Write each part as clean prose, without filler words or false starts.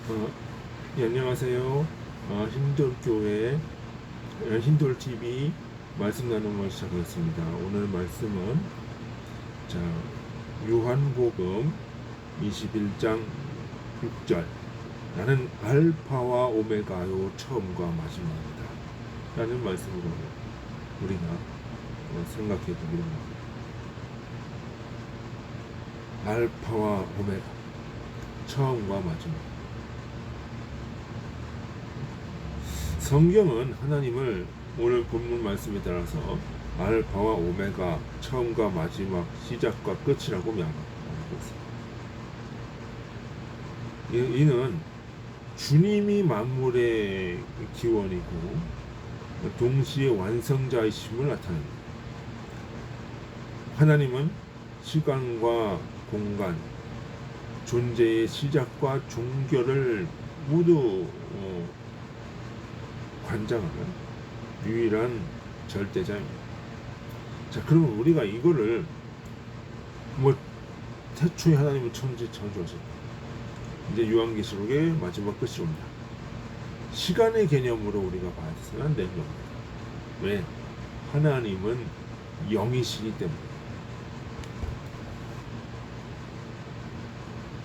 어, 예, 안녕하세요. 힌돌교회, 힌돌TV 말씀 나눔을 시작하겠습니다. 오늘 말씀은, 자, 요한복음 21장 6절. 나는 알파와 오메가요, 처음과 마지막이다. 라는 말씀으로 우리가 생각해 보기로 합니다. 알파와 오메가, 처음과 마지막. 성경은 하나님을 오늘 본문 말씀에 따라서 알파와 오메가, 처음과 마지막, 시작과 끝이라고 말하고 있습니다. 이는 주님이 만물의 기원이고 동시에 완성자이심을 나타냅니다. 하나님은 시간과 공간, 존재의 시작과 종결을 모두 관장하는 유일한 절대자입니다. 자, 그러면 우리가 이거를 태초에 하나님은 천지 창조하셨다. 이제 요한계시록의 마지막 끝이 옵니다. 시간의 개념으로 우리가 봐서는 안 되는 겁니다. 왜? 하나님은 영이시기 때문에.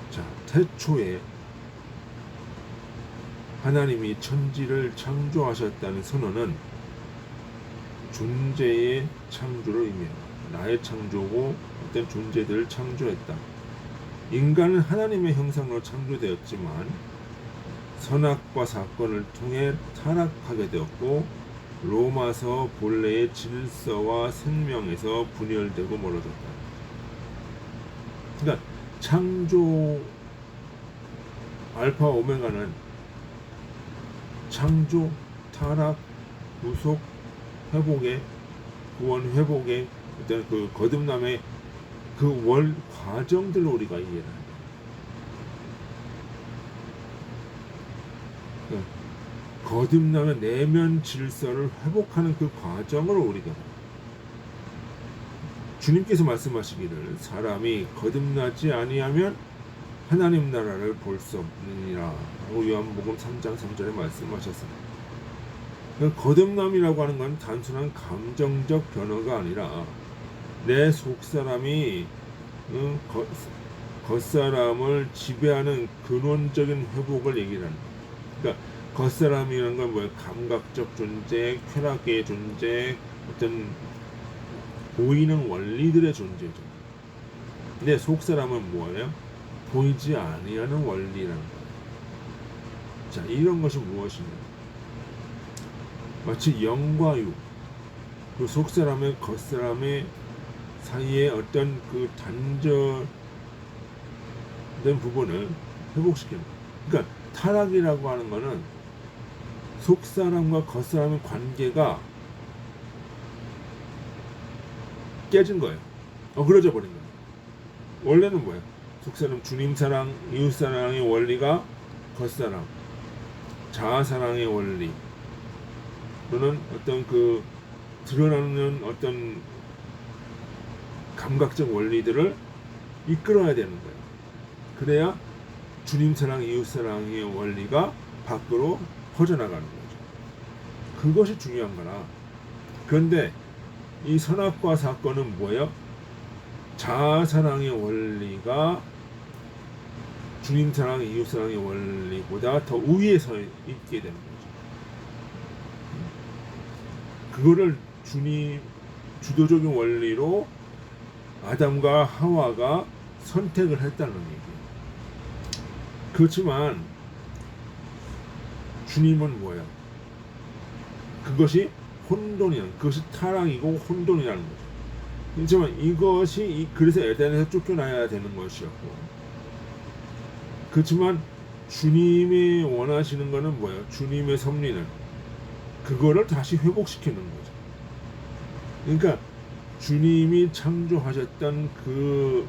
자, 태초에 하나님이 천지를 창조하셨다는 선언은 존재의 창조를 의미합니다. 나의 창조고 어떤 존재들을 창조했다. 인간은 하나님의 형상으로 창조되었지만 선악과 사건을 통해 타락하게 되었고 로마서 본래의 질서와 생명에서 분열되고 멀어졌다. 그러니까 창조 알파 오메가는 창조, 타락, 구속, 회복의 구원 회복의 어떤 그 거듭남의 그 월 과정들을 우리가 이해를 해야 돼요. 거듭남의 내면 질서를 회복하는 그 과정을 우리가 주님께서 말씀하시기를 사람이 거듭나지 아니하면 하나님 나라를 볼 수 없느니라 라고 요한복음 3장 3절에 말씀하셨습니다. 거듭남이라고 하는 건 단순한 감정적 변화가 아니라 내 속사람이 겉사람을 지배하는 근원적인 회복을 얘기를 하는 거예요. 그러니까 겉사람이라는 건 뭐예요? 감각적 존재, 쾌락의 존재, 어떤 보이는 원리들의 존재죠. 근데 속사람은 뭐예요? 보이지 아니하는 원리라는 거예요. 자, 이런 것이 무엇이냐? 마치 영과 육, 그 속사람의 겉사람의 사이에 어떤 그 단절된 부분을 회복시키는 거예요. 그러니까 타락이라고 하는 거는 속사람과 겉사람의 관계가 깨진 거예요. 어그러져 버린 거예요. 원래는 뭐예요? 속사람 주님 사랑, 이웃 사랑의 원리가 겉사람, 자아 사랑의 원리, 또는 어떤 그 드러나는 어떤 감각적 원리들을 이끌어야 되는 거예요. 그래야 주님 사랑, 이웃 사랑의 원리가 밖으로 퍼져나가는 거죠. 그것이 중요한 거라. 그런데 이 선악과 사건은 뭐예요? 자아 사랑의 원리가 주님 사랑, 이웃 사랑의 원리보다 더 우위에 서 있게 되는 거죠. 그거를 주님 주도적인 원리로 아담과 하와가 선택을 했다는 얘기예요. 그렇지만 주님은 뭐예요? 그것이 혼돈이라는, 그것이 타락이고 혼돈이라는 거죠. 그렇지만 이것이 그래서 에덴에서 쫓겨나야 되는 것이었고, 그렇지만 주님이 원하시는 것은 뭐예요? 주님의 섭리는 그거를 다시 회복시키는 거죠. 그러니까 주님이 창조하셨던 그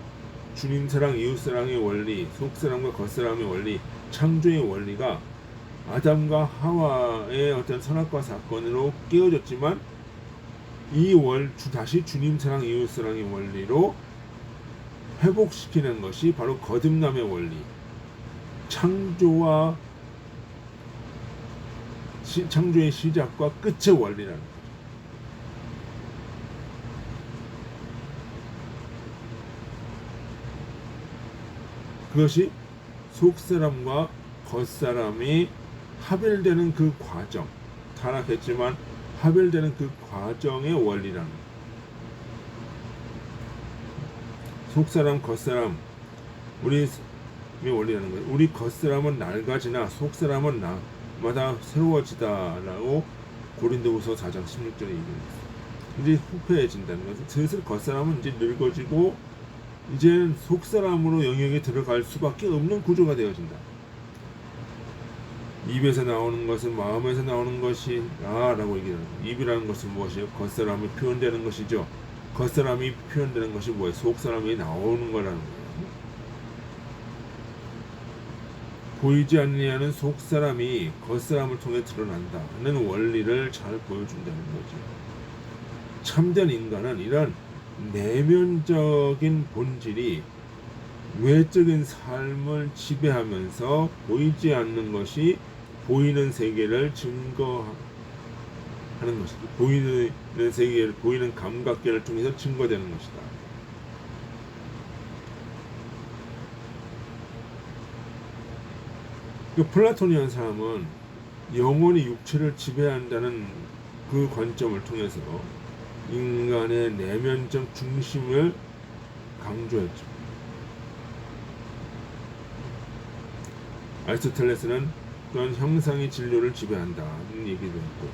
주님 사랑, 이웃 사랑의 원리, 속 사랑과 겉 사랑의 원리, 창조의 원리가 아담과 하와의 어떤 선악과 사건으로 깨어졌지만 다시 주님 사랑, 이웃 사랑의 원리로 회복시키는 것이 바로 거듭남의 원리, 창조의 시작과 끝의 원리라는 거죠. 그것이 속사람과 겉사람이 합일되는 그 과정, 타락했지만 합일되는 그 과정의 원리라는 거예요. 속사람, 겉사람, 우리 원리라는 거예요. 우리 겉사람은 낡아지나 속사람은 날마다 새로워지다라고 고린도후서 4장 16절에 얘기했어요. 이제 후패해진다는 것은 슬슬 겉사람은 이제 늙어지고 이제는 속사람으로 영역에 들어갈 수밖에 없는 구조가 되어진다. 입에서 나오는 것은 마음에서 나오는 것이 라고 얘기하는 거예요. 입이라는 것은 무엇이에요? 겉사람이 표현되는 것이죠. 겉사람이 표현되는 것이 뭐예요? 속사람이 나오는 거라는 거예요. 보이지 않느냐는 속사람이 겉사람을 통해 드러난다는 원리를 잘 보여준다는 거죠. 참된 인간은 이런 내면적인 본질이 외적인 삶을 지배하면서 보이지 않는 것이 보이는 세계를 증거하는 것이다. 보이는 세계를, 보이는 감각계를 통해서 증거되는 것이다. 그 플라토니안 사람은 영혼이 육체를 지배한다는 그 관점을 통해서 인간의 내면적 중심을 강조했죠. 아리스토텔레스는 또한 형상이 진료를 지배한다는 얘기도 했고,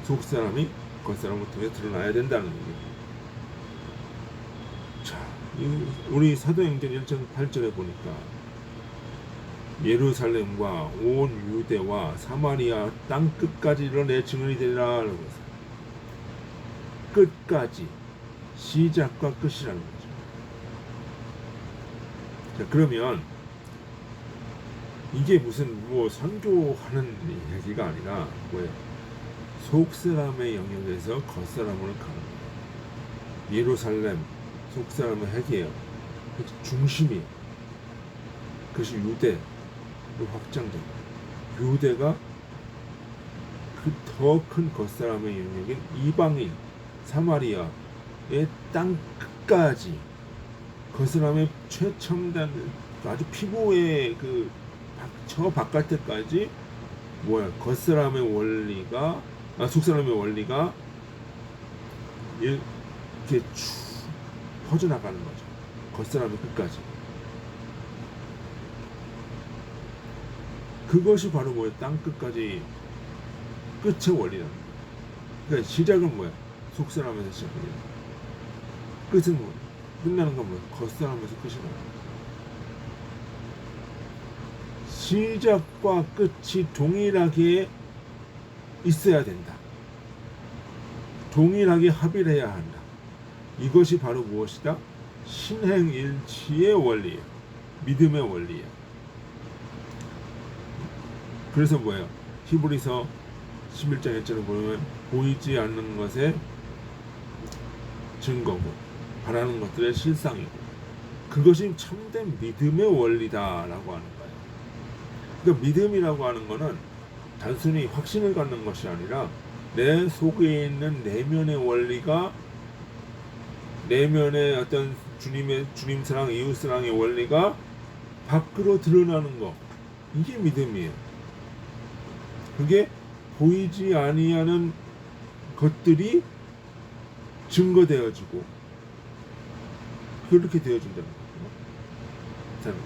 속사람이 겉사람을 통해 드러나야 된다는 얘기입니다. 자, 우리 사도행전 1장 8절에 보니까 예루살렘과 온 유대와 사마리아 땅 끝까지 이르러 내 증언이 되리라 라고 했어요. 끝까지, 시작과 끝이라는 거죠. 자, 그러면 이게 무슨 선교하는 얘기가 아니라 뭐예요? 속사람의 영역에서 겉사람으로 가는 거예요. 예루살렘, 속사람의 핵이에요. 중심이에요. 그것이 유대로 확장되고, 유대가 그 더 큰 겉사람의 영역인 이방인, 사마리아의 땅 끝까지, 겉사람의 최첨단, 아주 피부의 저 바깥에까지 겉사람의 원리가, 속사람의 원리가 이렇게 쭉 퍼져나가는 거죠. 겉사람의 끝까지. 그것이 바로 땅 끝까지 끝의 원리라는 거예요. 그러니까 시작은 속사람에서 시작해요. 끝은 끝나는 건 겉사람에서 끝이 나요. 시작과 끝이 동일하게 있어야 된다. 동일하게 합일해야 한다. 이것이 바로 무엇이다? 신행일치의 원리예요. 믿음의 원리예요. 그래서 히브리서 11장 1절을 보면 보이지 않는 것의 증거고 바라는 것들의 실상이고, 그것이 참된 믿음의 원리다라고 하는 거예요. 그러니까 믿음이라고 하는 것은 단순히 확신을 갖는 것이 아니라 내 속에 있는 내면의 원리가, 내면의 어떤 주님 사랑, 이웃 사랑의 원리가 밖으로 드러나는 것, 이게 믿음이에요. 그게 보이지 아니하는 것들이 증거되어지고 그렇게 되어진다는 거죠.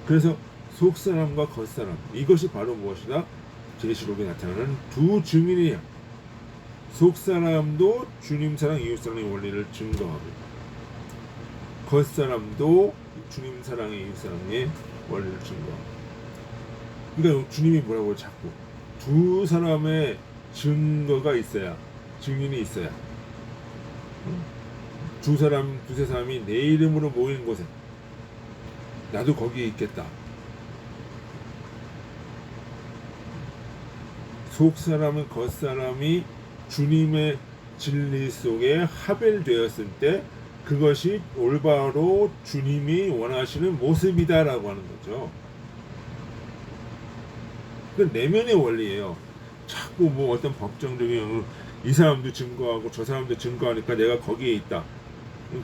그래서 속사람과 겉사람, 이것이 바로 무엇이다? 계시록에 나타나는 두 증인이에요. 속사람도 주님 사랑, 이웃 사랑의 원리를 증거하고, 겉사람도 주님 사랑의, 이웃 사랑의 원리를 증거하고. 그러니까 주님이 뭐라고 자꾸 두 사람의 증거가 있어야, 증인이 있어야, 두세 사람이 내 이름으로 모이는 곳에 나도 거기에 있겠다. 속사람은 겉사람이 주님의 진리 속에 합일되었을 때 그것이 올바로 주님이 원하시는 모습이다라고 하는 거죠. 그 내면의 원리예요. 자꾸 뭐 어떤 법정적인 이 사람도 증거하고 저 사람도 증거하니까 내가 거기에 있다.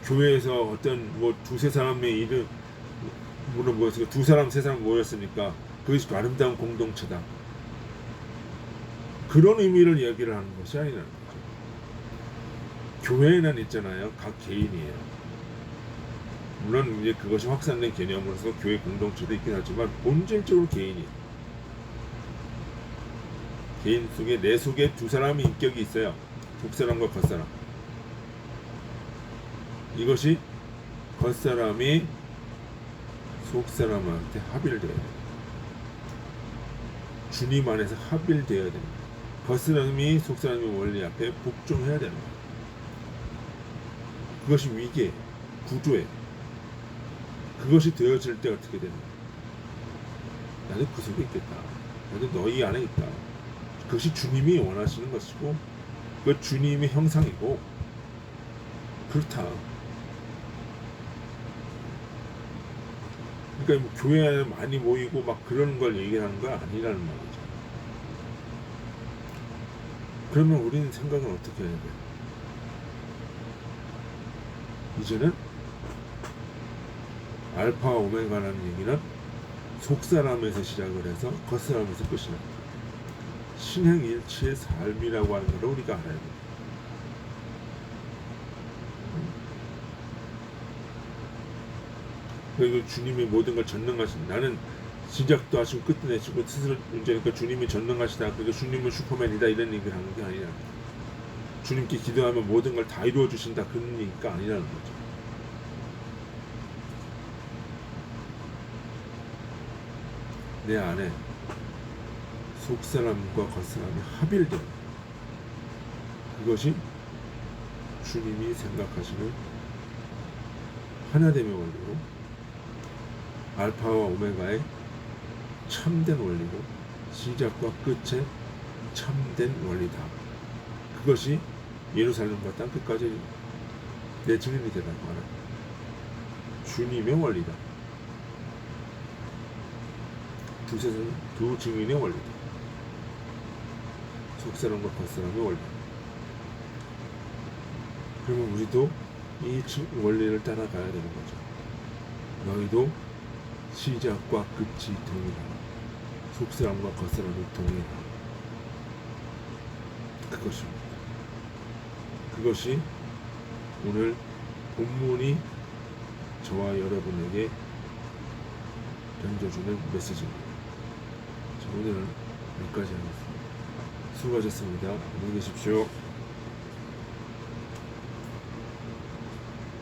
교회에서 어떤 뭐 두세 사람의 일을 물론 뭐였어요. 두 사람 세 사람 모였으니까 그것이 아름다운 공동체다. 그런 의미를 이야기를 하는 것이 아니라는 거죠. 교회에는 있잖아요. 각 개인이에요. 물론 이제 그것이 확산된 개념으로서 교회 공동체도 있긴 하지만 본질적으로 개인이에요. 개인 속에 내 속에 두 사람의 인격이 있어요. 속사람과 겉사람. 이것이 겉사람이 속사람한테 합일돼야 돼요. 주님 안에서 합일돼야 됩니다. 겉사람이 속사람의 원리 앞에 복종해야 되는 거예요. 그것이 위계, 구조에 그것이 되어질 때 어떻게 되는 거예요? 나도 그 속에 있겠다. 나도 너희 안에 있다. 그것이 주님이 원하시는 것이고 그 주님의 형상이고 그렇다. 그러니까 뭐 교회에 많이 모이고 막 그런 걸 얘기하는 건 아니라는 말이죠. 그러면 우리는 생각은 어떻게 해야 돼요? 이제는 알파와 오메가라는 얘기는 속사람에서 시작을 해서 겉사람에서 끝이 납니다. 신행일치의 삶이라고 하는 걸 우리가 알아야 돼요. 그리고 주님이 모든 걸 전능하신 나는 시작도 하시고 끝도 내시고 스스로 문제니까 주님이 전능하시다. 그리고 주님은 슈퍼맨이다 이런 얘기를 하는 게 아니라 주님께 기도하면 모든 걸 다 이루어 주신다 그런 얘기가 아니라는 거죠. 내 안에 속사람과 겉사람이 합일된 그것이 주님이 생각하시는 하나됨의 원리로 알파와 오메가의 참된 원리고 시작과 끝의 참된 원리다. 그것이 예루살렘과 땅끝까지 내 증인이 되라고 하는 주님의 원리다. 두 증인의 원리다. 속사람과 겉사람의 원리. 그러면 우리도 이 원리를 따라가야 되는 거죠. 너희도 시작과 끝이 동일하다. 속사람과 겉사람이 동일하다. 그것입니다. 그것이 오늘 본문이 저와 여러분에게 던져주는 메시지입니다. 자, 오늘은 여기까지 하겠습니다. 수고하셨습니다. 안녕히 계십시오.